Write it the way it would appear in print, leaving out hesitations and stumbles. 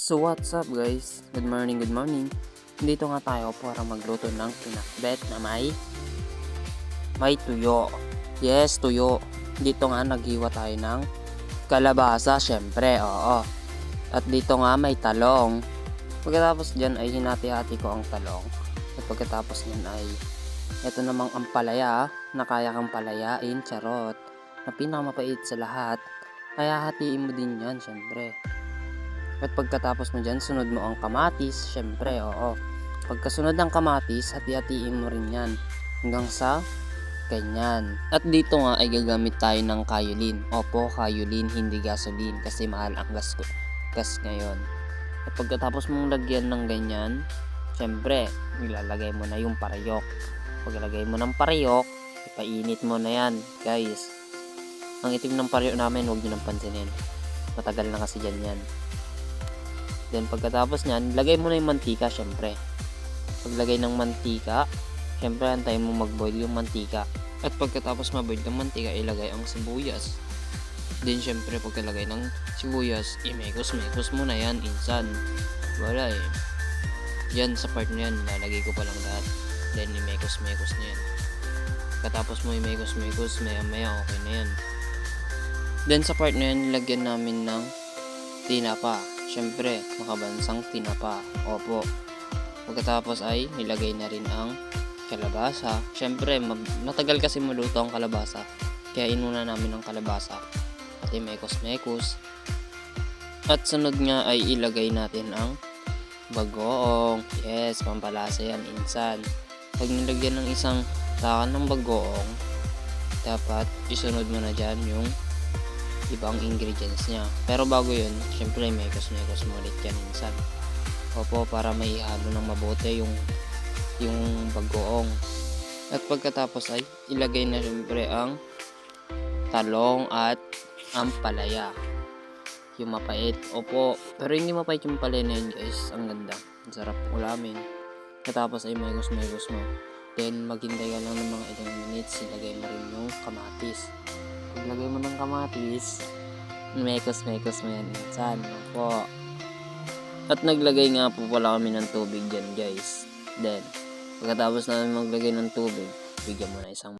So what's up guys? Good morning, good morning. Dito nga tayo para magluto ng pinakbet na may tuyo. Yes, tuyo. Dito nga naghiwa tayo ng kalabasa, syempre, oo. At dito nga may talong. Pagkatapos dyan ay hinati-hati ko ang talong. At pagkatapos nyan ay ito namang ampalaya na kaya kang palayain, charot. Na pinakamapait sa lahat. Kaya hatiin mo din yan, syempre. At pagkatapos mo dyan, sunod mo ang kamatis, syempre, oo. Pagkasunod ng kamatis, hati-hatiin mo rin yan hanggang sa ganyan. At dito nga ay gagamit tayo ng kaolin. Opo, kaolin, hindi gasoline kasi mahal ang gas ngayon. At pagkatapos mong lagyan ng ganyan, syempre, ilalagay mo na yung parayok. Paglagay mo ng parayok, ipainit mo na yan, guys. Ang itim ng parayok namin, huwag nyo nang pansinin. Matagal na kasi dyan yan. Then pagkatapos nyan, lagay mo na yung mantika syempre. Paglagay ng mantika, syempre antayin mo mag-boil yung mantika. At pagkatapos ma-boil yung mantika, ilagay ang sibuyas. Then syempre pagkalagay ng sibuyas, imekos-mekos mo na yan, insan. Wala eh. Yan sa part na yan, lalagay ko pa lang lahat. Then imekos-mekos na yan. Pagkatapos mo imekos-mekos, maya-maya okay na yan. Then sa part na yan, lagyan namin ng tinapa. Syempre, makabansang tinapa. Opo. Pagkatapos ay nilagay na rin ang kalabasa. Syempre, matagal kasi maluto ang kalabasa. Kaya inuna namin ang kalabasa. At mekos-mekos. At sunod nga ay ilagay natin ang bagoong. Yes, pampalasa yan, insan. Pag nilagyan ng isang takan ng bagoong, dapat isunod mo na dyan yung ibang ingredients niya. Pero bago yun, syempre mekos-mekos mo ulit yan minsan. Opo, para may ihalo ng mabuti yung bagoong. At pagkatapos ay ilagay na syempre ang talong at ang palaya. Yung mapait. Opo, pero hindi mapait yung palaya na yun guys. Ang ganda. Ang sarap ulamin. Pagkatapos ay mekos-mekos mo. Then maghintay ka lang ng mga ilang minutes. Ilagay mo rin yung kamatis. Paglagay mo ng kamatis, mekos-mekos mo yan insan. Opo. At naglagay nga po pala kami ng tubig dyan guys. Then, pagkatapos namin maglagay ng tubig, bigyan mo na isang